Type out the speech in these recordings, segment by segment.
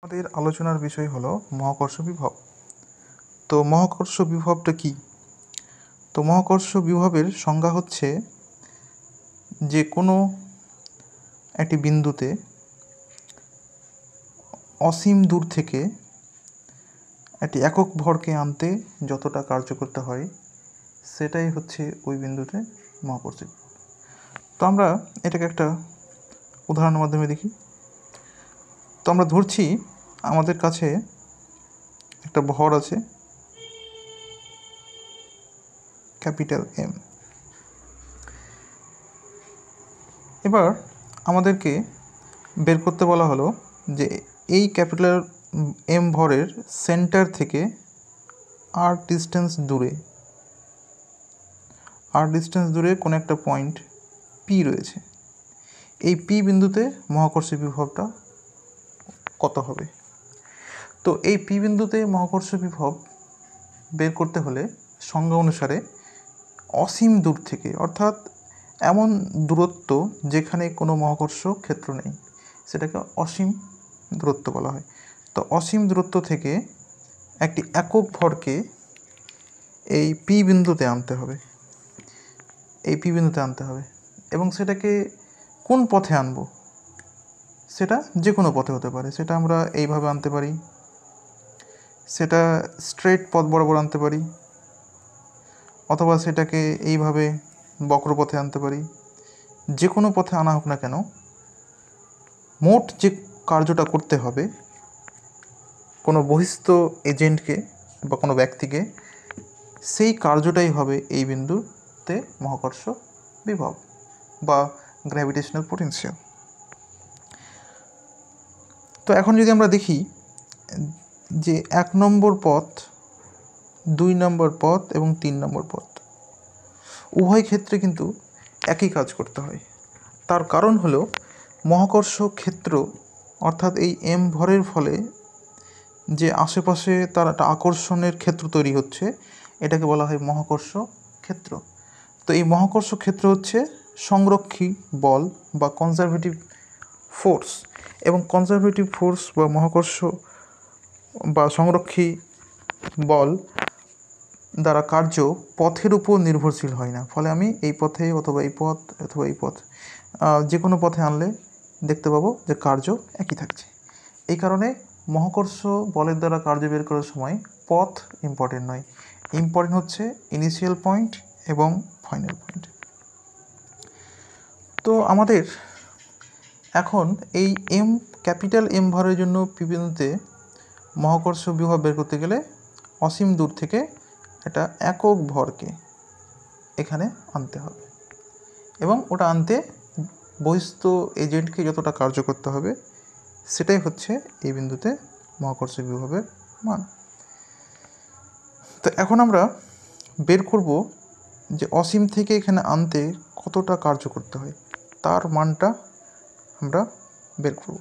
আমাদের আলোচনার বিষয় হলো মহাকর্ষ বিভব। তো মহাকর্ষ বিভবটা কি? তো মহাকর্ষ বিভবের সংজ্ঞা হচ্ছে যে কোনো একটি বিন্দুতে অসীম দূর থেকে একটি একক ভরকে আনতে যতটা কার্য করতে হয় সেটাই হচ্ছে ওই বিন্দুতে মহাকর্ষ বিভব। তো আমরা এটাকে একটা উদাহরণের মাধ্যমে দেখি। তো আমরা ধরছি আমাদের কাছে একটা ভর আছে ক্যাপিটাল এম। এবার আমাদেরকে বের করতে বলা হলো যে এই ক্যাপিটাল এম ভরের সেন্টার থেকে আর ডিস্টেন্স দূরে কোনো একটা পয়েন্ট পি রয়েছে। এই পি বিন্দুতে মহাকর্ষ বিভবটা কত হবে? তো এই পি বিন্দুতে মহাকর্ষ বিভব বের করতে হলে সংজ্ঞা অনুসারে অসীম দূর থেকে, অর্থাৎ এমন দূরত্ব যেখানে কোনো মহাকর্ষ ক্ষেত্র নেই, সেটাকে অসীম দূরত্ব বলা হয়। তো অসীম দূরত্ব থেকে একটি একক ভরকে এই পি বিন্দুতে আনতে হবে, এবং সেটাকে কোন পথে আনবো? সেটা যে কোনো পথে হতে পারে। সেটা আমরা এইভাবে আনতে পারি, সেটা স্ট্রেট পথ বরাবর আনতে পারি, অথবা সেটাকে এইভাবে বক্রপথে আনতে পারি। যে কোনো পথে আনা হোক না কেন, মোট যে কার্যটা করতে হবে কোনো বহিস্থ এজেন্টকে বা কোনো ব্যক্তিকে, সেই কার্যটাই হবে এই বিন্দুতে মহাকর্ষ বিভব বা গ্র্যাভিটেশনাল পোটেনশিয়াল। তো এখন যদি আমরা দেখি যে 1 নম্বর পথ, 2 নম্বর পথ এবং 3 নম্বর পথ উভয় ক্ষেত্রে কিন্তু একই কাজ করতে হয়। তার কারণ হলো মহাকর্ষ ক্ষেত্র, অর্থাৎ এই এম ভরের ফলে যে আশেপাশে তার একটা আকর্ষণের ক্ষেত্র তৈরি হচ্ছে, এটাকে বলা হয় মহাকর্ষ ক্ষেত্র। তো এই মহাকর্ষ ক্ষেত্র হচ্ছে সংরক্ষী বল বা কনজারভেটিভ ফোর্স, এবং কনজারভেটিভ ফোর্স বা মহাকর্ষ বা সংরক্ষী বল দ্বারা কার্য পথের উপর নির্ভরশীল হয় না। ফলে আমি এই পথে অথবা এই পথ অথবা এই পথ যে কোনো পথে আনলে দেখতে পাবো যে কার্য একই থাকছে। এই কারণে মহাকর্ষ বলের দ্বারা কার্য বের করার সময় পথ ইম্পর্টেন্ট নয়, ইম্পর্টেন্ট হচ্ছে ইনিশিয়াল পয়েন্ট এবং ফাইনাল পয়েন্ট। তো আমাদের এখন এই ক্যাপিটাল এম ভরের জন্য পি বিন্দুতে মহাকর্ষ বিভব বের করতে গেলে অসীম দূর থেকে একটা একক ভরকে এখানে আনতে হবে, এবং ওটা আনতে বহিস্থ এজেন্টকে যতটা কার্য করতে হবে সেটাই হচ্ছে এই বিন্দুতে মহাকর্ষ বিভবের মান। তো এখন আমরা বের করব যে অসীম থেকে এখানে আনতে কতটা কার্য করতে হয়, তার মানটা আমরা বের করব।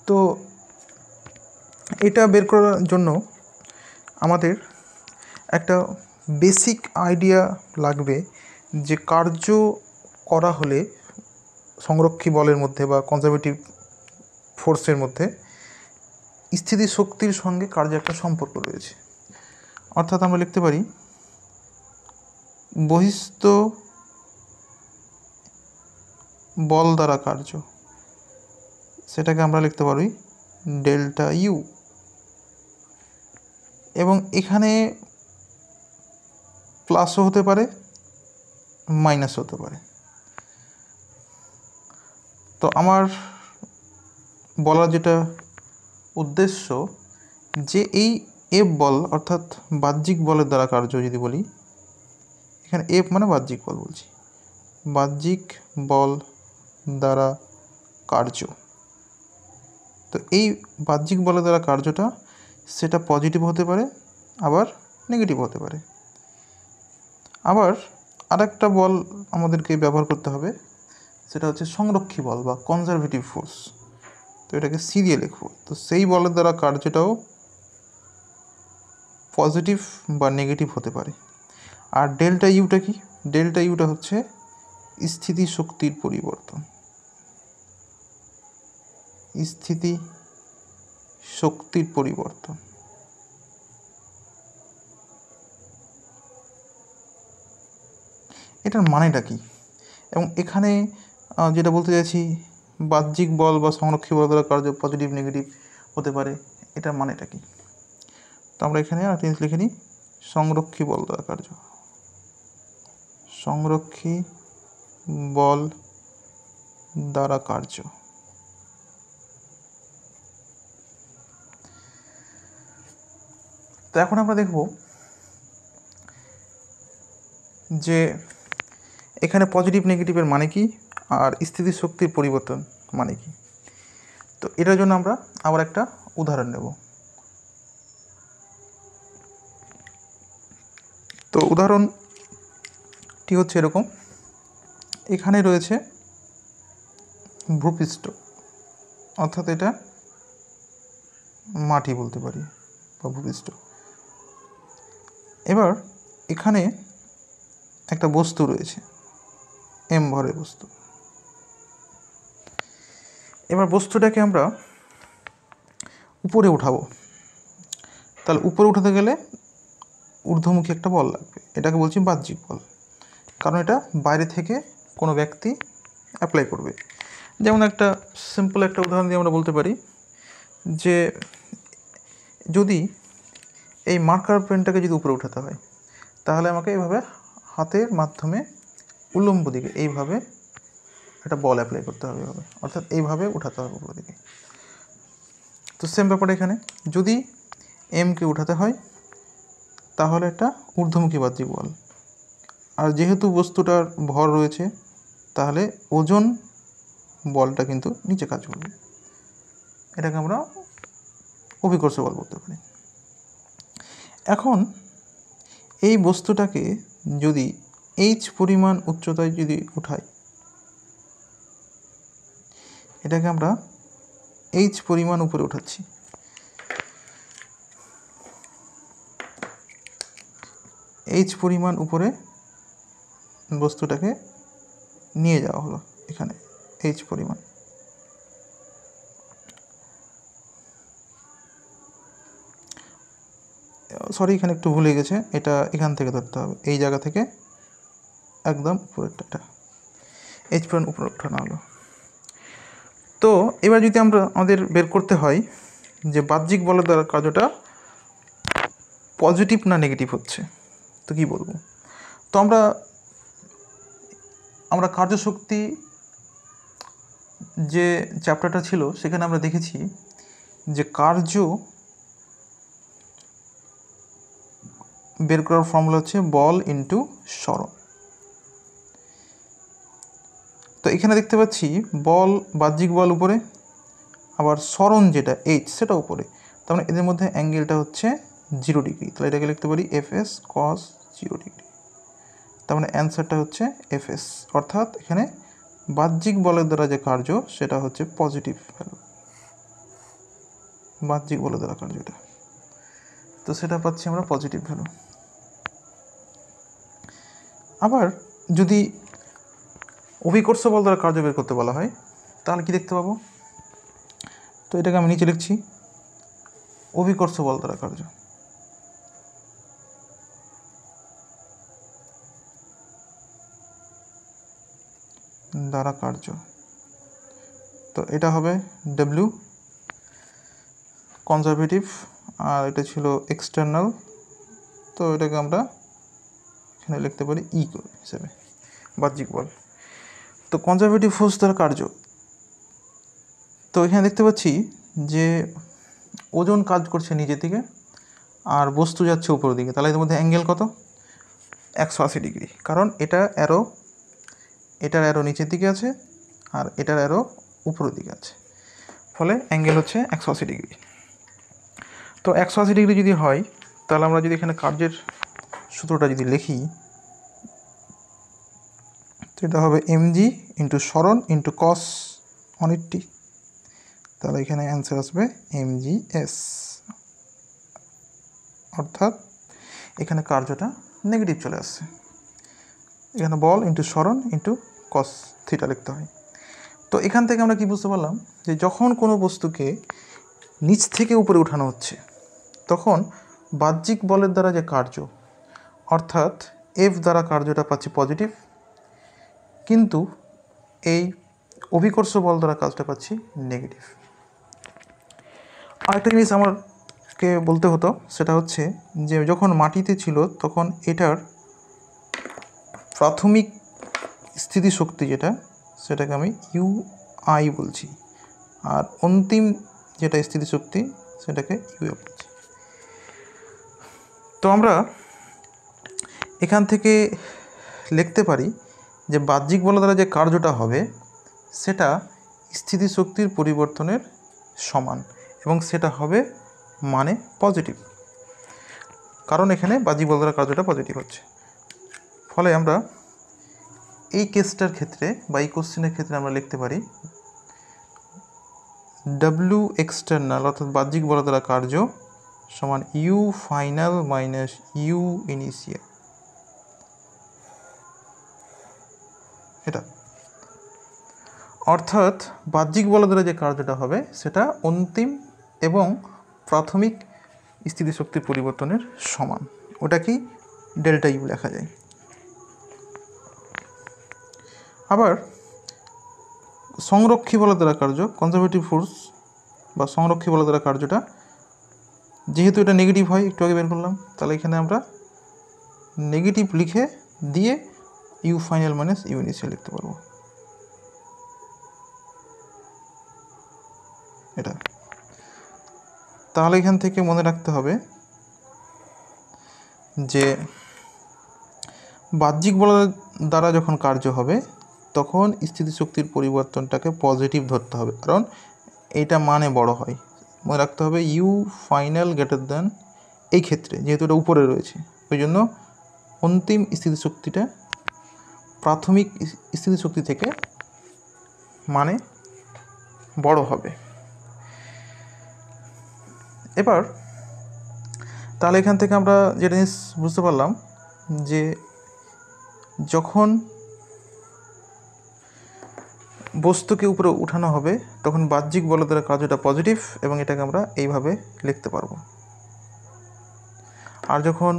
তো এটা বের করার জন্য আমাদের একটা বেসিক আইডিয়া লাগবে যে কার্য করা হলে সংরক্ষী বলের মধ্যে বা কনজারভেটিভ ফোর্সের মধ্যে স্থিতি শক্তির সঙ্গে কার্যের একটা সম্পর্ক রয়েছে। অর্থাৎ আমরা লিখতে পারি বহিস্থ বল দ্বারা কার্য, সেটাকে আমরা লিখতে পারি ডেল্টা ইউ, এবং এখানে প্লাসও হতে পারে মাইনাসও হতে পারে। তো আমার বলার যেটা উদ্দেশ্য যে এই এফ বল অর্থাৎ বাহ্যিক বলের দ্বারা কার্য যদি বলি, এখানে এফ মানে বাহ্যিক বল বলছি, বাহ্যিক বল দ্বারা কার্য। তো এই বাহ্যিক বলের দ্বারা কার্যটা সেটা পজিটিভ হতে পারে, আবার নেগেটিভ হতে পারে। আবার আরেকটা বল আমাদেরকে ব্যবহার করতে হবে, সেটা হচ্ছে সংরক্ষী বল বা কনজারভেটিভ ফোর্স। তো এটাকে সি দিয়ে লিখব। তো সেই বলের দ্বারা কার্যটাও পজিটিভ বা নেগেটিভ হতে পারে। আর ডেল্টা ইউটা কি? ডেল্টা ইউটা হচ্ছে স্থিতি শক্তির পরিবর্তন। স্থিতি শক্তির পরিবর্তন। এটার মানেটা কি? এবং এখানে যেটা বলতে চাইছি, বাহ্যিক বল বা সংরক্ষী বল দ্বারা কার্য পজিটিভ নেগেটিভ হতে পারে, এটার মানেটা কি? তো আমরা এখানে আর জিনিস লিখে নিই, সংরক্ষী বল দ্বারা কার্য, সংরক্ষী বল দ্বারা কার্য। তো এখন আমরা দেখব যে এখানে পজিটিভ নেগেটিভের মানে কি আর স্থিতিশক্তির পরিবর্তন মানে কি। তো এটার জন্য আমরা আবার একটা উদাহরণ নেব। তো উদাহরণটি হচ্ছে এরকম, এখানে রয়েছে ভূপৃষ্ঠ, অর্থাৎ এটা মাটি বলতে পারি বা ভূপৃষ্ঠ। এবার এখানে একটা বস্তু রয়েছে, এম ভরের বস্তু। এবার বস্তুটাকে আমরা উপরে উঠাবো, তাহলে উপরে উঠাতে গেলে ঊর্ধ্বমুখী একটা বল লাগবে, এটাকে বলছি বাহ্যিক বল, কারণ এটা বাইরে থেকে কোনো ব্যক্তি অ্যাপ্লাই করবে। যেমন একটা সিম্পল একটা উদাহরণ দিয়ে আমরা বলতে পারি যে যদি এই মার্কার পেনটাকে যদি উপরে উঠাতে হয়, তাহলে আমাকে এইভাবে হাতের মাধ্যমে উল্লম্ব দিকে এইভাবে একটা বল অ্যাপ্লাই করতে হবে, অর্থাৎ এইভাবে উঠাতে হবে উপর দিকে। তো সেম ব্যাপার এখানে, যদি এমকে উঠাতে হয় তাহলে একটা ঊর্ধ্বমুখী বাহ্যিক বল, আর যেহেতু বস্তুটার ভর রয়েছে তাহলে ওজন বলটা কিন্তু নিচে কাজ করবে, এটাকে আমরা অভিকর্ষ বল বলতে পারি। এখন এই বস্তুটাকে যদি এইচ পরিমাণ উচ্চতায় যদি উঠাই, এটাকে আমরা এইচ পরিমাণ উপরে উঠাচ্ছি, এইচ পরিমাণ উপরে বস্তুটাকে নিয়ে যাওয়া হলো, এখানে এইচ পরিমাণ। সরি, এখানে একটু ভুলে গেছে, এটা এখান থেকে ধরতে হবে, এই জায়গা থেকে একদম উপরেরটা, এটা এইচ পরিমাণ উপরে উঠানো হলো। তো এবার যদি আমাদের বের করতে হয় যে বাহ্যিক বলের দ্বারা কার্যটা পজিটিভ না নেগেটিভ হচ্ছে, তো কী বলবো? তো আমরা কার্যশক্তি যে চ্যাপ্টারটা ছিল সেখানে আমরা দেখেছি যে কার্য বের করার ফর্মুলা হচ্ছে বল ইন্টু সরণ। তো এখানে দেখতে পাচ্ছি বল, বাহ্যিক বল উপরে, আবার সরণ যেটা এইচ সেটা উপরে, তার মানে এদের মধ্যে অ্যাঙ্গেলটা হচ্ছে 0 ডিগ্রি, তাহলে এটাকে লিখতে পারি এফএস কস 0 ডিগ্রি। তার মানে অ্যান্সারটা হচ্ছে এফএস, অর্থাৎ এখানে বাহ্যিক বলের দ্বারা যে কার্য সেটা হচ্ছে পজিটিভ ভ্যালু, বাহ্যিক বলের দ্বারা কার্যটা, তো সেটা পাচ্ছি আমরা পজিটিভ ভ্যালু। আবার যদি অভিকর্ষ বল দ্বারা কার্য বের করতে বলা হয় তাহলে কি দেখতে পাবো? তো এটাকে আমি নিচে লিখছি, অভিকর্ষ বল দ্বারা কার্য, দ্বারা কার্য, তো এটা হবে ডব্লিউ কনজারভেটিভ, আর এটা ছিল এক্সটার্নাল, তো এটাকে আমরা এখানে লিখতে পারি ই হিসেবে, বাহ্যিক বল। তো কনজারভেটিভ ফোর্স দ্বারা কার্য, তো এখানে দেখতে পাচ্ছি যে ওজন কাজ করছে নিচের দিকে আর বস্তু যাচ্ছে উপরের দিকে, তাহলে এর মধ্যে অ্যাঙ্গেল কত? 180 ডিগ্রি, কারণ এটার অ্যারো নিচের দিকে আছে আর এটার অ্যারো উপরের দিকে আছে, ফলে অ্যাঙ্গেল হচ্ছে 180 ডিগ্রি। তো 180 ডিগ্রি যদি হয় তাহলে আমরা যদি এখানে কার্যের সূত্রটা যদি লিখি, তো এটা হবে এমজি ইন্টু সরণ ইন্টু কস 180, তাহলে এখানে অ্যান্সার আসবে এমজিএস, অর্থাৎ এখানে কার্যটা নেগেটিভ চলে আসছে, এখানে বল ইন্টু সরণ ইন্টু কস থিটা লিখতে হয়। তো এখান থেকে আমরা কি বুঝতে পারলাম যে যখন কোনো বস্তুকে নিচ থেকে উপরে উঠানো হচ্ছে তখন বাহ্যিক বলের দ্বারা যে কার্য অর্থাৎ এফ দ্বারা কার্যটা পাচ্ছি পজিটিভ, কিন্তু এই অভিকর্ষ বল দ্বারা কাজটা পাচ্ছি নেগেটিভ। আরেকটা জিনিস আমাকে বলতে হতো, সেটা হচ্ছে যে যখন মাটিতে ছিল তখন এটার প্রাথমিক স্থিতিশক্তি যেটা, সেটাকে আমি ইউ আই বলছি, আর অন্তিম যেটা স্থিতিশক্তি সেটাকে ইউএফ বলছি। তো আমরা এখান থেকে লিখতে পারি যে বাহ্যিক বল দ্বারা যে কার্যটা হবে সেটা স্থিতিশক্তির পরিবর্তনের সমান, এবং সেটা হবে মানে পজিটিভ, কারণ এখানে বাহ্যিক বল দ্বারা কার্যটা পজিটিভ হচ্ছে। ফলে আমরা এই কেসটার ক্ষেত্রে বা এই কোশ্চেনের ক্ষেত্রে আমরা লিখতে পারি ডাব্লিউ এক্সটার্নাল অর্থাৎ বাহ্যিক বল দ্বারা কার্য সমান U final minus U initial. এটা অর্থাৎ বাহ্যিক বল দ্বারা যে কার্যটা হবে সেটা অন্তিম এবং প্রাথমিক স্থিতিশক্তির পরিবর্তনের সমান। ওটা কি ডেল্টা ইউ লেখা যায়। আবার সংরক্ষী বল দ্বারা কার্য কনজারভেটিভ ফোর্স বা সংরক্ষী বল দ্বারা কার্যটা যেহেতু এটা নেগেটিভ হয়, একটু আগে বের করলাম, তাহলে এখানে আমরা নেগেটিভ লিখে দিয়ে U final minus U initial লিখতে পারবো। এটা তাহলে এখান থেকে মনে রাখতে হবে যে বাহ্যিক বল দ্বারা যখন কার্য হবে তখন স্থিতিশক্তির পরিবর্তনটাকে পজিটিভ ধরতে হবে, কারণ এইটা মানে বড় হয়। মনে রাখতে হবে ইউ ফাইনাল গ্রেটার দ্যান, এই ক্ষেত্রে যেহেতু এটা উপরে রয়েছে ওই জন্য অন্তিম স্থিতিশক্তিটা প্রাথমিক স্থিতিশক্তি থেকে মানে বড় হবে। এবার তাহলে এখান থেকে আমরা যেটা জিনিস বুঝতে পারলাম যে যখন বস্তুকে উপরে উঠানো হবে তখন বাহ্যিক বল দ্বারা কার্যটা পজিটিভ, এবং এটাকে আমরা এইভাবে লিখতে পারবো। আর যখন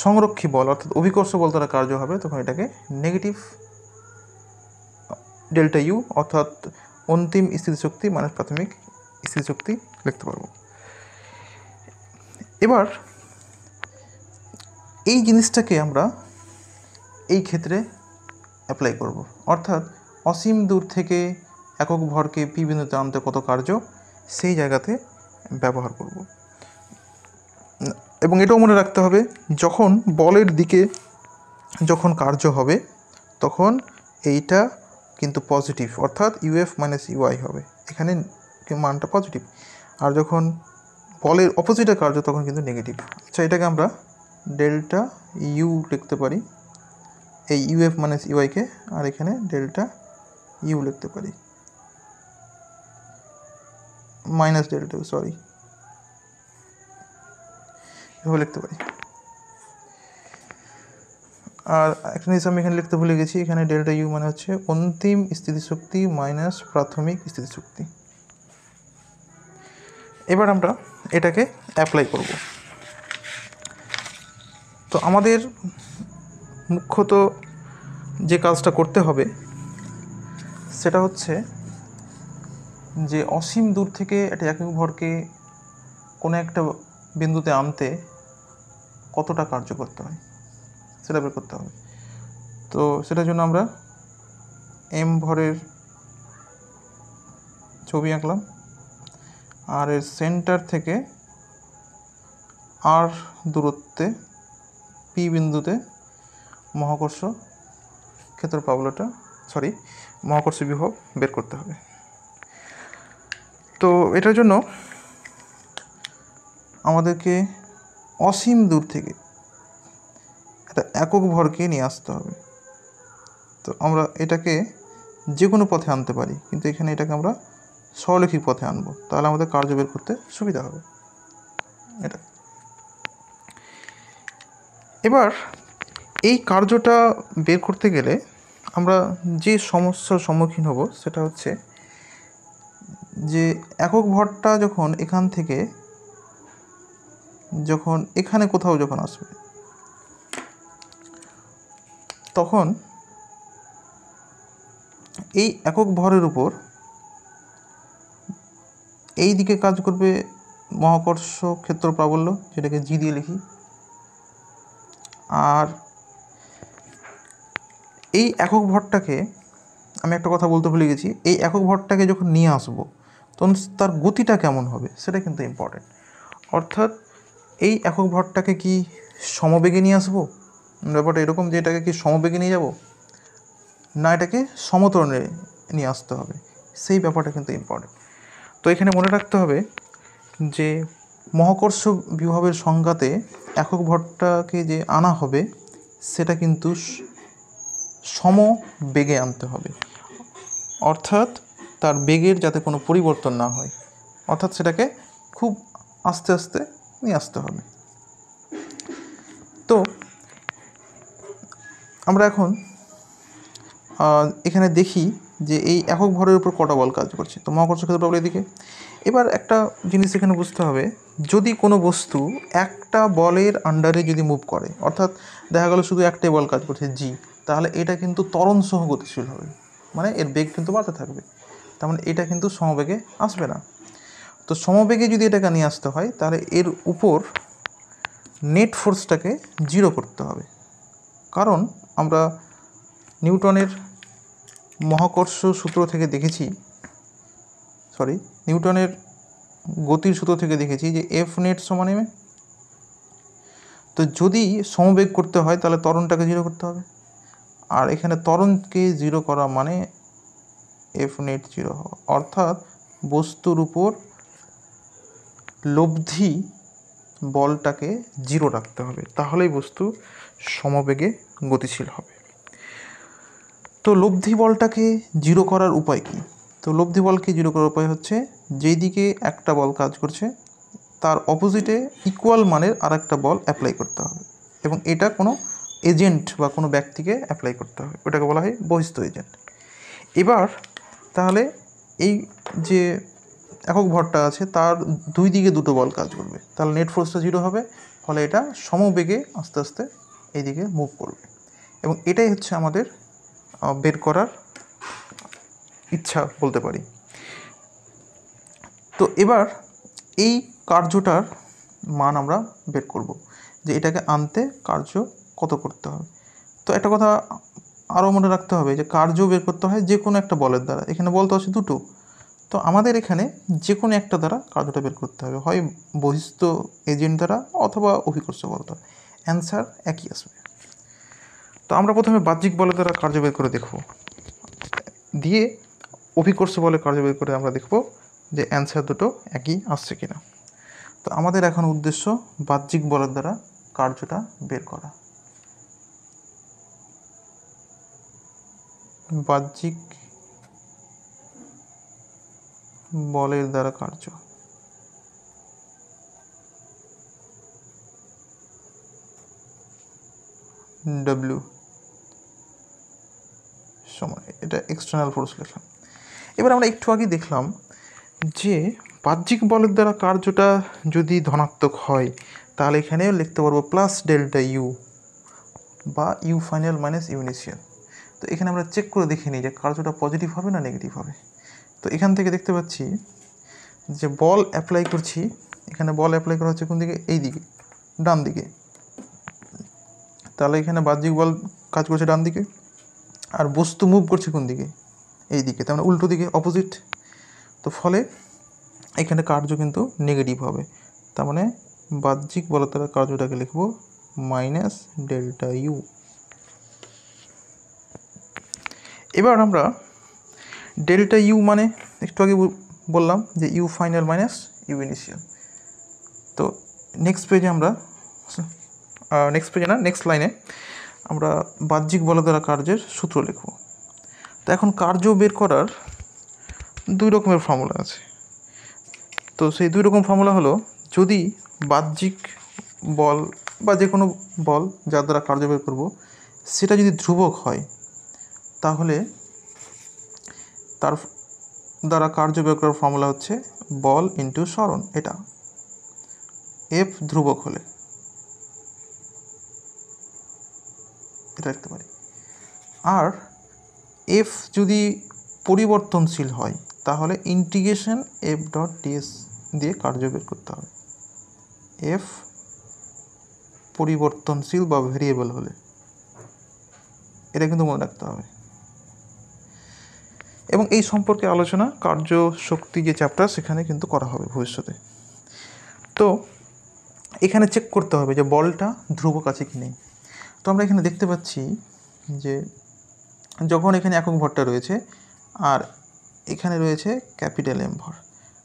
সংরক্ষী বল অর্থাৎ অভিকর্ষ বল দ্বারা কার্য হবে তখন এটাকে নেগেটিভ ডেল্টা ইউ অর্থাৎ অন্তিম স্থিতিশক্তি মানে প্রাথমিক স্থিতিশক্তি লিখতে পারবো। এবার এই জিনিসটাকে আমরা এই ক্ষেত্রে অ্যাপ্লাই করব, অর্থাৎ অসীম দূর থেকে একক ভরকে পি বিন্দুতে আনতে কত কার্য সেই জায়গাতে ব্যবহার করব। এবং এটাও মনে রাখতে হবে যখন বলের দিকে যখন কার্য হবে তখন এইটা কিন্তু পজিটিভ, অর্থাৎ ইউএফ মাইনাস ইউআই হবে, এখানে মানটা পজিটিভ। আর যখন বলের অপোজিটে কার্য তখন কিন্তু নেগেটিভ। আচ্ছা, এটাকে আমরা ডেল্টা ইউ লিখতে পারি, এই ইউএফ মাইনাস ইউআইকে, আর এখানে ডেল্টা ইউ লিখতে পারি, মাইনাস ডেল্টা ইউ, সরি, এভাবে লিখতে পারি। আর একটা জিনিস আমি এখানে লিখতে ভুলে গেছি, এখানে ডেল্টা ইউ মানে হচ্ছে অন্তিম স্থিতিশক্তি মাইনাস প্রাথমিক স্থিতিশক্তি। এবার আমরা এটাকে অ্যাপ্লাই করব। তো আমাদের মুখ্যত যে কাজটা করতে হবে সেটা হচ্ছে যে অসীম দূর থেকে একটা একক ভরকে কোনো একটা বিন্দুতে আনতে কতটা কার্য করতে হয় সেটা বের করতে হবে। তো সেটার জন্য আমরা এম ভরের ছবি আঁকলাম, আর এর সেন্টার থেকে আর দূরত্বে পি বিন্দুতে মহাকর্ষ ক্ষেত্র পাবলোটা মহাকর্ষ বিভব বের করতে হবে। তো এটার জন্য আমাদেরকে অসীম দূর থেকে একটা একক ভরকে নিয়ে আসতে হবে। তো আমরা এটাকে যে কোনো পথে আনতে পারি, কিন্তু এখানে এটাকে আমরা সরলরৈখিক পথে আনবো, তাহলে আমাদের কার্য বের করতে সুবিধা হবে। এটা এবার এই কার্যটা বের করতে গেলে আমরা যে সমস্যার সম্মুখীন হব সেটা হচ্ছে যে একক ভরটা যখন এখান থেকে যখন এখানে কোথাও যখন আসবে তখন এই একক ভরের উপর এই দিকে কাজ করবে মহাকর্ষ ক্ষেত্র প্রাবল্য, যেটাকে জি দিয়ে লিখি। আর এই একক ভরটাকে আমি একটা কথা বলতে ভুলে গেছি, এই একক ভরটাকে যখন নিয়ে আসবো তখন তার গতিটা কেমন হবে সেটা কিন্তু ইম্পর্টেন্ট। অর্থাৎ এই একক ভরটাকে কি সমবেগে নিয়ে আসবো, ব্যাপারটা এরকম যে এটাকে কি সমবেগে নিয়ে যাব, না এটাকে সমত্বরণে নিয়ে আসতে হবে, সেই ব্যাপারটা কিন্তু ইম্পর্টেন্ট। তো এখানে মনে রাখতে হবে যে মহাকর্ষ বিভবের সংজ্ঞাতে একক ভরটাকে যে আনা হবে সেটা কিন্তু সমবেগে আনতে হবে, অর্থাৎ তার বেগের যাতে কোনো পরিবর্তন না হয়, অর্থাৎ সেটাকে খুব আস্তে আস্তে নিয়ে আসতে হবে। তো আমরা এখন এখানে দেখি যে এই একক ভরের উপর কটা বল কাজ করছে। তো মহাকর্ষ ক্ষেত্র প্রাবল্য এদিকে। এবার একটা জিনিস এখানে বুঝতে হবে, যদি কোনো বস্তু একটা বলের আন্ডারে যদি মুভ করে, অর্থাৎ দেখা গেল শুধু একটাই বল কাজ করছে জি, তাহলে এটা কিন্তু ত্বরণ সহ গতিশীল হবে, মানে এর বেগ কিন্তু বাড়তে থাকবে, তার মানে এটা কিন্তু সমবেগে আসবে না। তো সমবেগে যদি এটাকে নিয়ে আসতে হয় তাহলে এর উপর নেট ফোর্সটাকে জিরো করতে হবে, কারণ আমরা নিউটনের মহাকর্ষ সূত্র থেকে দেখেছি, নিউটনের গতির সূত্র থেকে দেখেছি যে এফ নেট সমান এম। তো যদি সমবেগ করতে হয় তাহলে ত্বরণটাকে জিরো করতে হবে, আর এখানে ত্বরণকে জিরো করা মানে এফ নেট জিরো হওয়া, অর্থাৎ বস্তুর উপর লব্ধি বলটাকে জিরো রাখতে হবে, তাহলেই বস্তু সমবেগে গতিশীল হবে। তো লব্ধি বলটাকে জিরো করার উপায় কী? তো লব্ধি বলকে জিরো করার উপায় হচ্ছে যেই দিকে একটা বল কাজ করছে তার অপোজিটে ইকুয়াল মানের আর একটা বল অ্যাপ্লাই করতে হবে, এবং এটা কোনো এজেন্ট বা কোনো ব্যক্তিকে অ্যাপ্লাই করতে হবে, ওটাকে বলা হয় বহিস্থ এজেন্ট। এবার তাহলে এই যে একক ভরটা আছে তার দুই দিকে দুটো বল কাজ করবে, তাহলে নেট ফোর্সটা জিরো হবে, ফলে এটা সমবেগে আস্তে আস্তে এইদিকে মুভ করবে, এবং এটাই হচ্ছে আমাদের বের করার ইচ্ছা বলতে পারি। তো এবার এই কার্যটার মান আমরা বের করব, যে এটাকে আনতে কার্য কত করতে হবে। তো একটা কথা আরও মনে রাখতে হবে যে কার্য বের করতে হয় যে কোনো একটা বলের দ্বারা, এখানে বল তো আছে দুটো, তো আমাদের এখানে যে কোনো একটা দ্বারা কার্যটা বের করতে হবে, হয় বহিস্থ এজেন্ট দ্বারা অথবা অভিকর্ষ বল দ্বারা, অ্যান্সার একই আসবে। তো আমরা প্রথমে বাহ্যিক বলের দ্বারা কার্য বের করে দেখব, দিয়ে অভিকর্ষ বলে কার্য বের করে আমরা দেখব যে অ্যান্সার দুটো একই আসছে কিনা। তো আমাদের এখন উদ্দেশ্য বাহ্যিক বলের দ্বারা কার্যটা বের করা। বাহ্যিক বলের দ্বারা কার্য। ডব্লিউ সময়, এটা এক্সটার্নাল ফোর্স লিখলাম। এবার আমরা একটু আগে দেখলাম যে বাহ্যিক বলের দ্বারা কার্যটা যদি ধনাত্মক হয় তাহলে এখানে লিখতে পারবো প্লাস ডেল্টা ইউ বা U final minus U initial. তো এখানে আমরা চেক করে দেখে নিই যে কার্যটা পজিটিভ হবে না নেগেটিভ হবে। তো এখান থেকে দেখতে পাচ্ছি যে বল অ্যাপ্লাই করছি, এখানে বল অ্যাপ্লাই করা হচ্ছে কোন দিকে, এই দিকে, ডান দিকে, তাহলে এখানে বাহ্যিক বল কাজ করছে ডান দিকে, আর বস্তু মুভ করছে কোন দিকে, এই দিকে, তার মানে উল্টো দিকে, অপোজিট। তো ফলে এখানে কার্য কিন্তু নেগেটিভ হবে, তার মানে বাহ্যিক বলের দ্বারা কার্যটাকে লিখব মাইনাস ডেল্টা ইউ। এবার আমরা ডেল্টা ইউ মানে একটু আগে বললাম যে U final minus U initial. তো নেক্সট লাইনে আমরা বাহ্যিক বলের দ্বারা কার্যের সূত্র লিখব। তো এখন কার্য বের করার দুই রকমের ফর্মুলা আছে। তো সেই দুই রকম ফর্মুলা হলো, যদি বাহ্যিক বল বা যে কোনো বল যার দ্বারা কার্য বের করব সেটা যদি ধ্রুবক হয় তাহলে তার দ্বারা কার্য বের করার ফর্মুলা হচ্ছে বল ইন্টু সরণ। এটা এফ ধ্রুবক হলে এটা লিখতে পারি। আর এফ যদি পরিবর্তনশীল হয় তাহলে ইন্টিগ্রেশন এফ ডট ডিএস দিয়ে কার্য বের করতে হবে। এফ পরিবর্তনশীল বা ভেরিয়েবল হলে এটা কিন্তু মনে রাখতে হবে। এবং এই সম্পর্কে আলোচনা কার্য শক্তি যে চ্যাপ্টার সেখানে কিন্তু করা হবে ভবিষ্যতে। তো এখানে চেক করতে হবে যে বলটা ধ্রুবক আছে কি নেই। তো আমরা এখানে দেখতে পাচ্ছি যে যখন এখানে একক ভরটা রয়েছে আর এখানে রয়েছে ক্যাপিটাল এম ভর,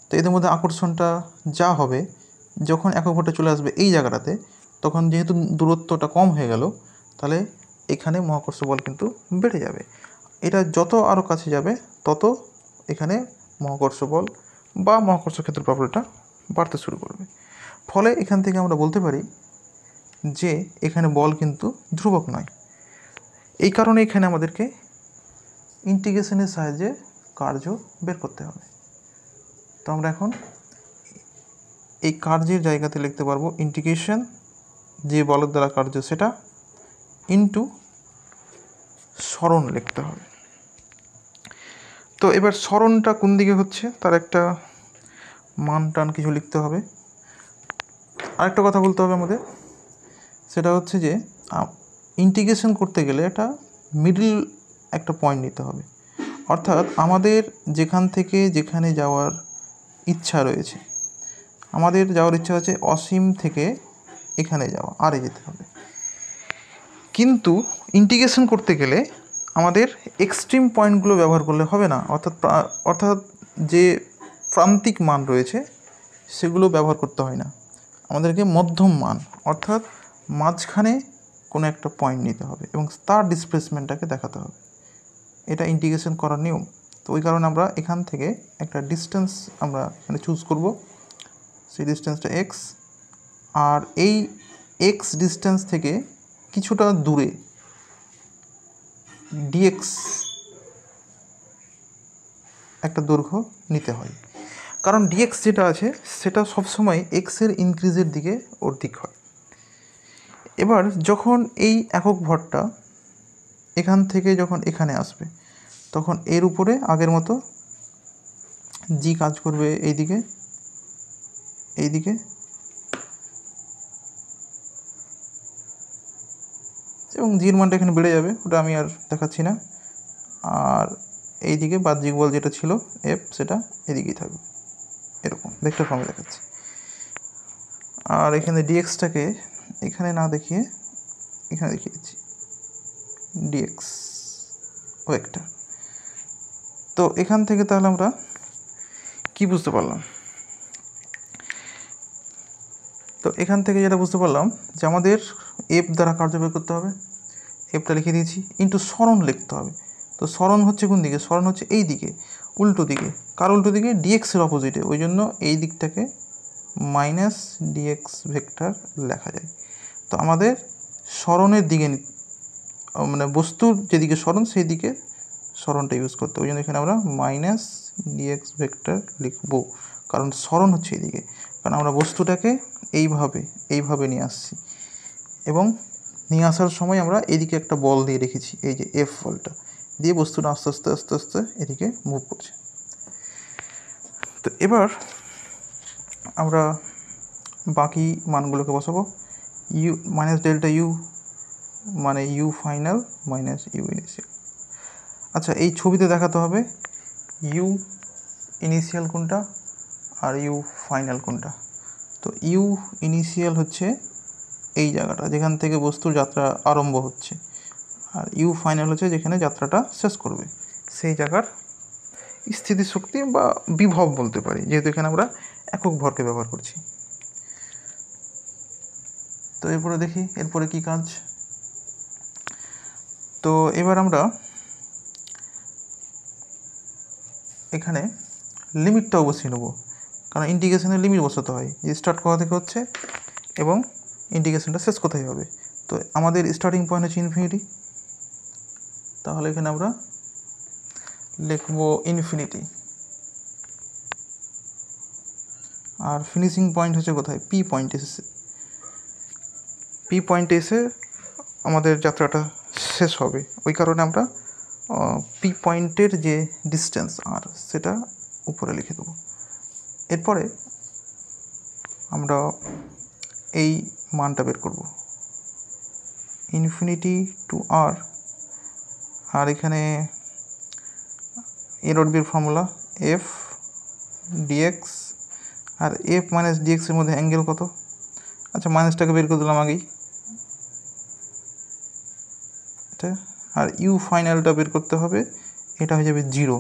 তো এদের মধ্যে আকর্ষণটা যা হবে যখন একক ভরটা চলে আসবে এই জায়গাটাতে, তখন যেহেতু দূরত্বটা কম হয়ে গেল তাহলে এখানে মহাকর্ষ বল কিন্তু বেড়ে যাবে। এটা যত আরও কাছে যাবে তত এখানে মহাকর্ষ বল বা মহাকর্ষ ক্ষেত্র প্রবলটা বাড়তে শুরু করবে। ফলে এখান থেকে আমরা বলতে পারি যে এখানে বল কিন্তু ধ্রুবক নয়। এই কারণে এখানে আমাদেরকে ইন্টিগ্রেশনের সাহায্যে কার্য বের করতে হবে। তো আমরা এখন এই কার্যের জায়গাতে লিখতে পারবো ইন্টিগ্রেশন যে বলের দ্বারা কার্য সেটা ইন্টু সরণ লিখতে হবে। তো এবার সরণটা কোন দিকে হচ্ছে তার একটা মান টান কিছু লিখতে হবে। আরেকটা কথা বলতে হবে আমাদের, সেটা হচ্ছে যে ইন্টিগ্রেশন করতে গেলে একটা মিডল একটা পয়েন্ট নিতে হবে। অর্থাৎ আমাদের যেখান থেকে যেখানে যাওয়ার ইচ্ছা রয়েছে, আমাদের যাওয়ার ইচ্ছা আছে অসীম থেকে এখানে যাওয়া, আরে যেতে হবে। কিন্তু ইন্টিগ্রেশন করতে গেলে আমাদের এক্সট্রিম পয়েন্টগুলো ব্যবহার করলে হবে না। অর্থাৎ যে প্রান্তিক মান রয়েছে সেগুলো ব্যবহার করতে হয় না, আমাদেরকে মধ্যম মান অর্থাৎ মাঝখানে কোনো একটা পয়েন্ট নিতে হবে এবং তার ডিসপ্লেসমেন্টটাকে দেখাতে হবে। এটা ইন্টিগ্রেশন করার নিয়ম। তো ওই কারণে আমরা এখান থেকে একটা ডিস্টেন্স আমরা এখানে চুজ করব, সেই ডিস্টেন্সটা এক্স। আর এই এক্স ডিস্টেন্স থেকে কিছুটা দূরে ডিএক্স একটা দৈর্ঘ্য নিতে হয়, কারণ ডিএক্স যেটা আছে সেটা সবসময় এক্সের ইনক্রিজের দিকে ওর দিক হয়। এবার যখন এই একক ভরটা এখান থেকে যখন এখানে আসবে তখন এর উপরে আগের মতো জি কাজ করবে এইদিকে এবং জির মানটা এখানে বেড়ে যাবে, ওটা আমি আর দেখাচ্ছি না। আর এইদিকে বাহ্যিক বল যেটা ছিল এফ সেটা এদিকেই থাকবে, এরকম ভেক্টর ফর্মে দেখাচ্ছি। আর এখানে ডিএক্সটাকে এখানে না দেখিয়ে এখানে দেখিয়ে দিচ্ছি ডিএক্স ভেক্টর। তো এখান থেকে তাহলে আমরা কি বুঝতে পারলাম? তো এখান থেকে যেটা বুঝতে পারলাম যে আমাদের এফ দ্বারা কার্য বের করতে হবে, এফটা লিখে দিয়েছি, ইন্টু সরণ লিখতে হবে। তো সরণ হচ্ছে কোন দিকে? সরণ হচ্ছে এই দিকে, উল্টো দিকে। কার উল্টো দিকে? ডিএক্সের অপোজিটে। ওই জন্য এই দিকটাকে মাইনাস ডিএক্স ভেক্টর লেখা যায়। তো আমাদের সরণের দিকে মানে বস্তুর যেদিকে সরণ সেই দিকে সরণটা ইউজ করতে, ওই জন্য এখানে আমরা মাইনাস ডিএক্স ভেক্টর লিখব, কারণ সরণ হচ্ছে এইদিকে। কারণ আমরা বস্তুটাকে এইভাবে নিয়ে আসছি এবং নিয়ে আসার সময় আমরা এদিকে একটা বল দিয়ে রেখেছি, এই যে এফ বলটা দিয়ে বস্তুটা আস্তে আস্তে এদিকে মুভ করছে। তো এবার আমরা বাকি মানগুলোকে বসাবো। ইউ মাইনাস ডেল্টা ইউ মানে U final minus U initial. আচ্ছা, এই ছবিতে দেখাতে হবে ইউ ইনিশিয়াল কোনটা আর ইউ ফাইনাল কোনটা। তো ইউ ইনিশিয়াল হচ্ছে এই জায়গাটা যেখান থেকে বস্তুর যাত্রা আরম্ভ হচ্ছে, আর ইউ ফাইনাল হচ্ছে যেখানে যাত্রাটা শেষ করবে, সেই জায়গার স্থিতিশক্তি বা বিভব বলতে পারি, যেহেতু এখানে আমরা একক ভরকে ব্যবহার করছি। তো এরপরে দেখি এরপরে কি কাজ। তো এবার আমরা এখানে লিমিটটা অবশ্যই নেব, কারণ ইন্টিগ্রেশনের লিমিট বসাতে হয় যে স্টার্ট কোথা থেকে হচ্ছে এবং ইন্টিগ্রেশনটা শেষ কোথায় হবে। তো আমাদের স্টার্টিং পয়েন্ট হচ্ছে ইনফিনিটি, তাহলে এখানে আমরা লিখব ইনফিনিটি। আর ফিনিশিং পয়েন্ট হচ্ছে কোথায়, পি পয়েন্টে এসেছে, পি পয়েন্টে এসে আমাদের যাত্রাটা শেষ হবে। ওই কারণে আমরা পি পয়েন্টের যে ডিস্টেন্স আর সেটা উপরে লিখে দেবো। এরপরে আমরা এই মানটা বের করব, ইনফিনিটি টু আর। আর এখানে এ ডট বির ফর্মুলা এফ ডিএক্স, আর এফ মাইনাস ডিএক্সের মধ্যে অ্যাঙ্গেল কত, আচ্ছা মাইনাসটাকে বের করে দিলাম আগেই এটা। আর ইউ ফাইনালটা বের করতে হবে, এটা হয়ে যাবে 0।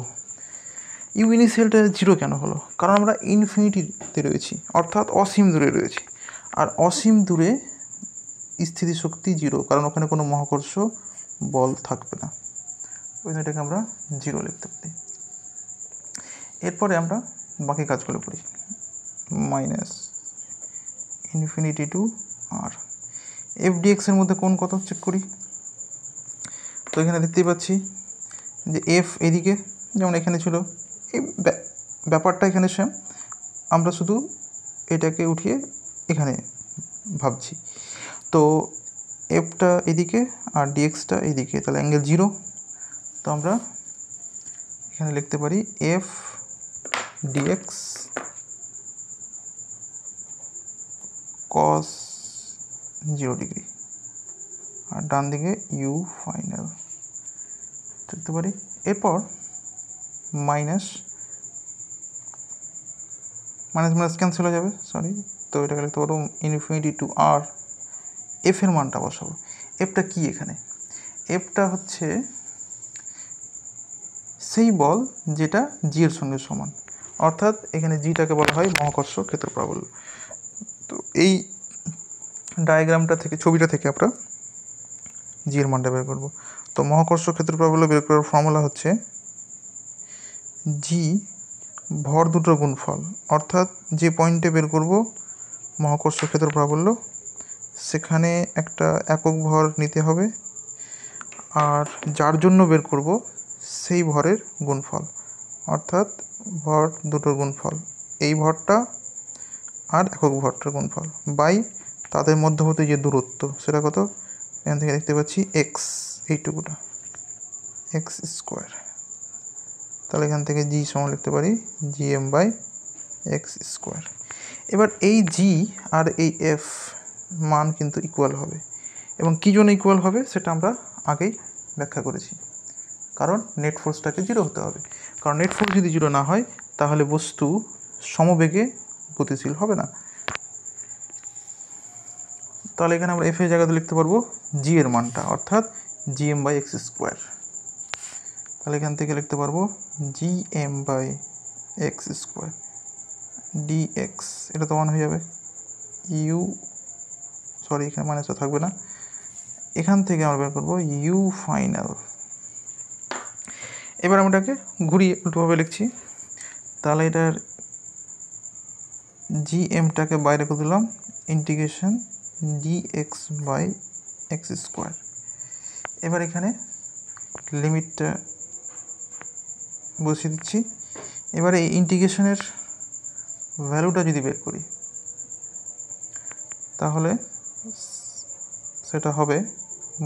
ইউ ইনিশিয়ালটা 0 কেন হলো, কারণ আমরা ইনফিনিটিতে রয়েছি, অর্থাৎ অসীম দূরে রয়েছি। আর অসীম দূরে স্থিতিশক্তি 0, কারণ ওখানে কোনো মহাকর্ষ বল থাকবে না, ওই জন্য এটাকে আমরা 0 লিখতে পারি। এরপরে আমরা বাকি কাজগুলো করি, minus infinity to R. F ডিএক্সের মধ্যে কোন কত চেক করি, তো এখানে দেখতেই পাচ্ছি যে এফ এদিকে যেমন এখানে ছিল, এই ব্যাপারটা এখানে সেম, আমরা শুধু এটাকে উঠিয়ে এখানে ভাবছি। তো এফটা এদিকে আর ডিএক্সটা এদিকে, তাহলে অ্যাঙ্গেল 0। তো আমরা এখানে লিখতে পারি এফ ডিএক্স কস 0 ডিগ্রি, আর ডান দিকে ইউ ফাইনাল লিখতে পারি। এরপর মাইনাস মাইনাস মাইনাস ক্যান্সেল হয়ে যাবে, সরি। তো এটাকে লিখতে পারবো ইনফিনিটি টু আর। এফের মানটা বসাবো, এফটা কি এখানে, এফটা হচ্ছে সেই বল যেটা জি এর সঙ্গে সমান, অর্থাৎ এখানে জিটাকে বলা হয় মহাকর্ষ ক্ষেত্র প্রাবল্য। তো এই ডায়াগ্রামটা থেকে, ছবিটা থেকে আমরা জি এর মানটা বের করব। তো মহাকর্ষ ক্ষেত্র প্রাবল্য বের করার ফর্মুলা হচ্ছে জি ভর দুটোর গুণফল, অর্থাৎ যে পয়েন্টে বের করব মহাকর্ষ ক্ষেত্র প্রাবল্য সেখানে একটা একক ভর নিতে হবে, আর যার জন্য বের করব সেই ভরের গুণফল, অর্থাৎ ভর দুটোর গুণফল, এই ভরটা আর একক ভরটার গুণফল বাই তাদের মধ্যবর্তী যে দূরত্ব সেটা কত, এখান থেকে দেখতে পাচ্ছি এক্স, এইটুকুটা এক্স স্কোয়ার। তাহলে এখান থেকে জি সমান লিখতে পারি G M by X square. এবার এই জি আর এই এফ মান কিন্তু ইকুয়াল হবে, এবং কী জন্য ইকুয়াল হবে সেটা আমরা আগেই ব্যাখ্যা করেছি, কারণ নেট ফোর্সটাকে 0 হতে হবে। কারণ নেট ফোর্স যদি 0 না হয় তাহলে বস্তু সমবেগে গতিশীল হবে না। তাহলে এখানে আমরা এফ এর জায়গাতে লিখতে পারবো জি এর মানটা, অর্থাৎ G M by X square. তাহলে এখান থেকে লিখতে পারবো G M by X square D X, এটা তো 1 হয়ে যাবে, ইউ সরি এখানে মাইনাসটা থাকবে না, এখান থেকে আমরা বের করবো ইউ ফাইনাল। এবার আমরা এটাকে ঘুরিয়ে উল্টোভাবে লিখছি, তাহলে এটার জি এমটাকে বাইরে করে দিলাম, integration D X by X square. এবার এখানে লিমিটটা বসিয়ে দিচ্ছি। এবারে এই ইন্টিগ্রেশনের ভ্যালুটা যদি বের করি তাহলে সেটা হবে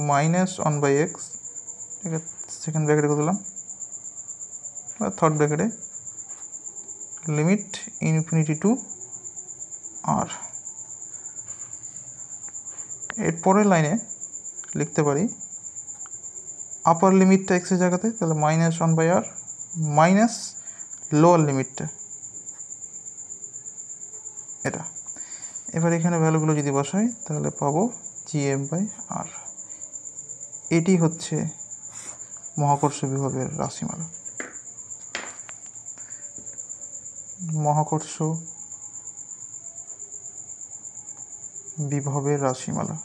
-1 বাই এক্স, ঠিক আছে, সেকেন্ড ব্র্যাকেটে করে দিলাম, থার্ড ব্র্যাকেটে লিমিট ইনফিনিটি টু আর। এর পরের লাইনে লিখতে পারি আপার লিমিটটা এক্সের জায়গাতে, তাহলে -1 বাই আর মাইনাস লোয়ার লিমিটটা এটা। এবার এখানে ভ্যালুগুলো যদি বসাই তাহলে পাবো জি এম বাই আর। এটি হচ্ছে মহাকর্ষ বিভবের রাশিমালা। মহাকর্ষ বিভবের রাশিমালা,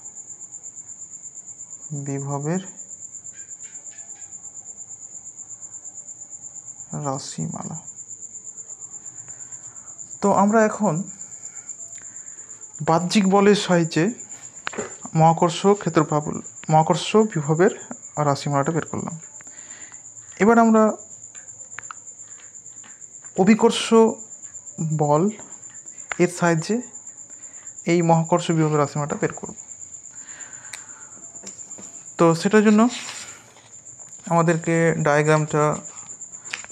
বিভবের রাশিমালা। তো আমরা এখন বাহ্যিক বলের সাহায্যে মহাকর্ষ বিভবের রাশিমালাটা বের করলাম। এবার আমরা অভিকর্ষ বল এর সাহায্যে এই মহাকর্ষ বিভবের রাশিমালাটা বের করব। তো সেটার জন্য আমাদেরকে ডায়াগ্রামটা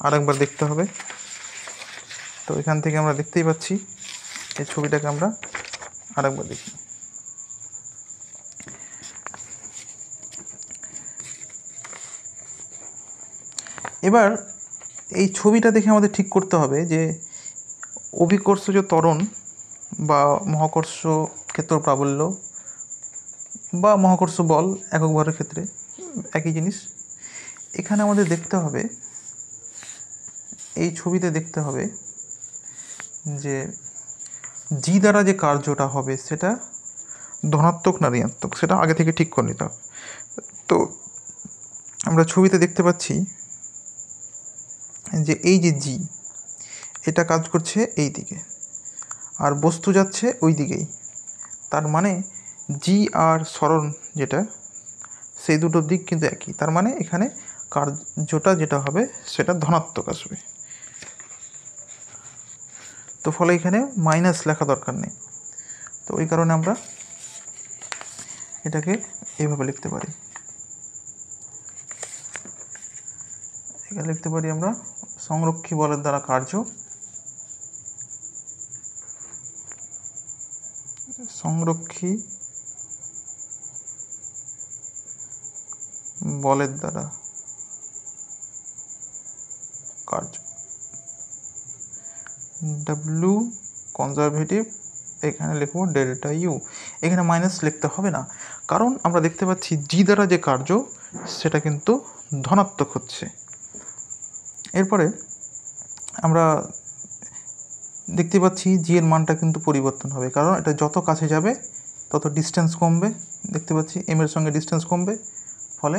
আরেকবার দেখতে হবে। তো এখান থেকে আমরা দেখতেই পাচ্ছি, এই ছবিটাকে আমরা আরেকবার দেখি। এবার এই ছবিটা দেখে আমাদের ঠিক করতে হবে যে অভিকর্ষজ ত্বরণ বা মহাকর্ষ ক্ষেত্র প্রাবল্য বা মহাকর্ষ বল একক ভরের ক্ষেত্রে একই জিনিস। এখানে আমাদের দেখতে হবে, এই ছবিতে দেখতে হবে যে জি দ্বারা যে কার্যটা হবে সেটা ধনাত্মক না ঋণাত্মক, সেটা আগে থেকে ঠিক করে নিতে হবে। তো আমরা ছবিতে দেখতে পাচ্ছি যে এই যে জি, এটা কাজ করছে এই দিকে আর বস্তু যাচ্ছে ওই দিকেই। তার মানে জি আর সরণ যেটা, সেই দুটোর দিক কিন্তু একই। তার মানে এখানে কার্যটা যেটা হবে সেটা ধনাত্মক আসবে। তো ফলে এখানে মাইনাস লেখা দরকার নেই। তো ওই কারণে আমরা এটাকে এইভাবে লিখতে পারি। এখানে লিখতে পারি আমরা সংরক্ষী বলের দ্বারা কার্য, সংরক্ষী বলের দ্বারা কার্য, ডাব্লিউ কনজারভেটিভ, এখানে লিখব ডেল্টা ইউ। এখানে মাইনাস লিখতে হবে না, কারণ আমরা দেখতে পাচ্ছি জি দ্বারা যে কার্য সেটা কিন্তু ধনাত্মক হচ্ছে। এরপরে আমরা দেখতে পাচ্ছি জি এর মানটা কিন্তু পরিবর্তন হবে, কারণ এটা যত কাছে যাবে তত ডিস্টেন্স কমবে। দেখতে পাচ্ছি এম এর সঙ্গে ডিস্টেন্স কমবে, ফলে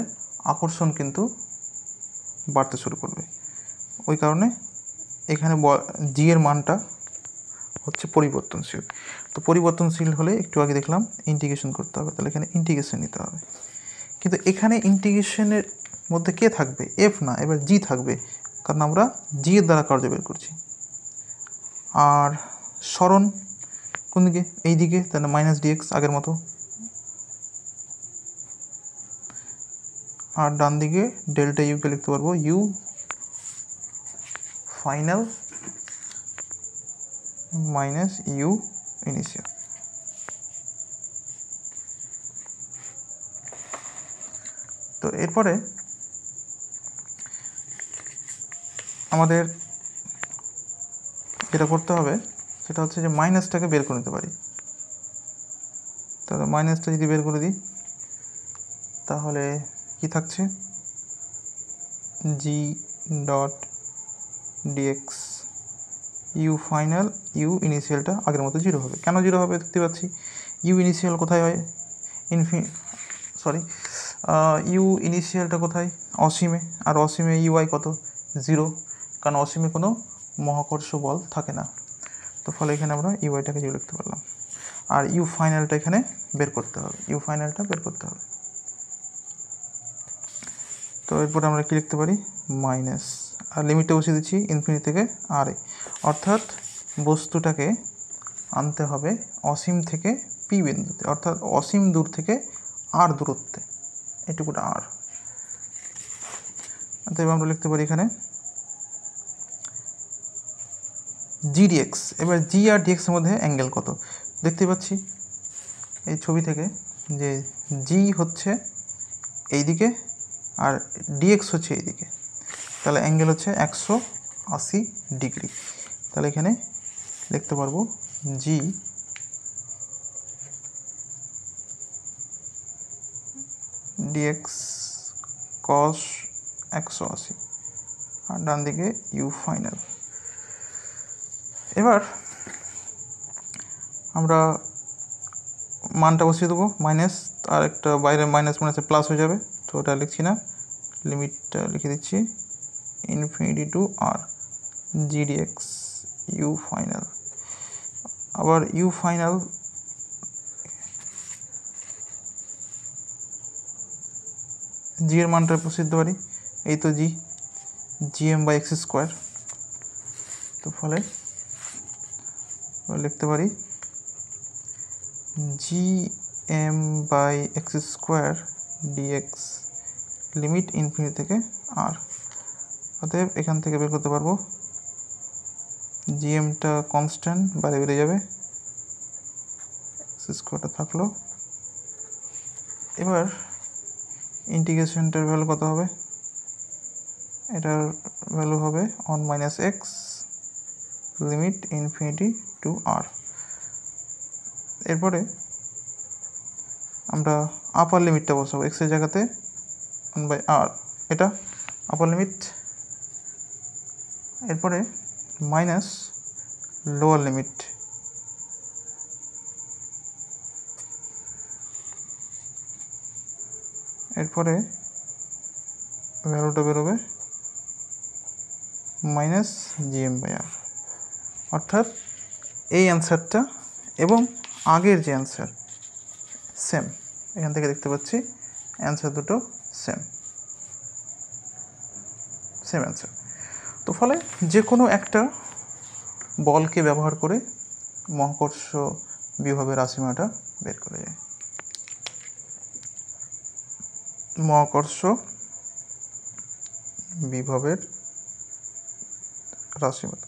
আকর্ষণ কিন্তু বাড়তে শুরু করবে। ওই কারণে এখানে জি এর মানটা হচ্ছে পরিবর্তনশীল। তো পরিবর্তনশীল হলে একটু আগে দেখলাম ইন্টিগ্রেশন করতে হবে, তাহলে এখানে ইন্টিগ্রেশন নিতে হবে। কিন্তু এখানে ইন্টিগ্রেশনের মধ্যে কে থাকবে? এফ না, এবার জি থাকবে, কারণ আমরা জি এর দ্বারা কার্য বের করছি। আর সরণ কোন দিকে? এই দিকে, তাহলে মাইনাস ডিএক্স আগের মতো। আর ডান দিকে ডেল্টা ইউকে লিখতে পারবো U final minus U initial. তো এরপরে আমাদের যেটা করতে হবে সেটা হচ্ছে যে মাইনাসটাকে বের করে নিতে পারি। তাহলে মাইনাসটা যদি বের করে দিই তাহলে কি থাকছে? G dot DX U final U ইনিশিয়ালটা আগের মতো জিরো হবে। কেন জিরো হবে? দেখতে পাচ্ছি ইউ ইনিশিয়াল কোথায় হয়? ইউ ইনিশিয়ালটা কোথায়? অসীমে। আর অসীমে ইউআই কত? 0, কারণ অসীমে কোনো মহাকর্ষ বল থাকে না। তো ফলে এখানে আমরা ইউআইটাকে 0 লিখতে পারলাম। আর ইউ ফাইনালটা এখানে বের করতে হবে, ইউ ফাইনালটা বের করতে হবে। তো এরপরে আমরা কি লিখতে পারি? মাইনাস, আর লিমিটটা বসিয়ে দিচ্ছি ইনফিনিটি থেকে আর, অর্থাৎ বস্তুটাকে আনতে হবে অসীম থেকে পি বিন্দুতে, অর্থাৎ অসীম দূর থেকে আর দূরত্বে, এটুকুটা আর। অতএব আমরা লিখতে পারি এখানে জি ডিএক্স। এবার জি আর ডিএক্সের মধ্যে অ্যাঙ্গেল কত? দেখতে পাচ্ছি এই ছবি থেকে যে জি হচ্ছে এইদিকে আর ডিএক্স হচ্ছে এইদিকে, তাহলে অ্যাঙ্গেল হচ্ছে 180 ডিগ্রি। তাহলে এখানে লিখতে পারবো জি ডিএক্স কস 180 আর ডান দিকে ইউ ফাইনাল। এবার আমরা মানটা বসিয়ে দেবো, মাইনাস আর একটা বাইরে মাইনাস মাইনাসে প্লাস হয়ে যাবে, তো ওটা লিখছি না, লিমিটটা লিখে দিচ্ছি infinity to R G D X U final. আবার ইউ ফাইনাল জি এর মানটা বসিয়ে দিতে পারি, এই তো G M by X square তো ফলে লিখতে পারি gm/x² dx লিমিট ইনফিনিটি থেকে আর। অতএব এখান থেকে বের করতে পারবো জিএমটা কনস্ট্যান্ট, বাইরে বেরিয়ে যাবে, x² থাকলো। এবার ইন্টিগ্রেশনটার ভ্যালু কত হবে? এটার ভ্যালু হবে 1 - x লিমিট ইনফিনিটি টু আর। এরপরে আমরা আপার লিমিটটা বসাবো x এর জায়গাতে 1/r, এটা আপার লিমিট। এরপরে মাইনাস লোয়ার লিমিট, এরপরে ভ্যালুটা বেরোবে -gm/r। অর্থাৎ এই অ্যান্সারটা এবং আগের যে অ্যান্সার সেম, এখান থেকে দেখতে পাচ্ছি অ্যান্সার দুটো সেম অ্যান্সার। তো ফলে যে কোনো একটা বলকে ব্যবহার করে মহাকর্ষ বিভবের রাশিমালাটা বের করা যায়। মহাকর্ষ বিভবের রাশিমালা।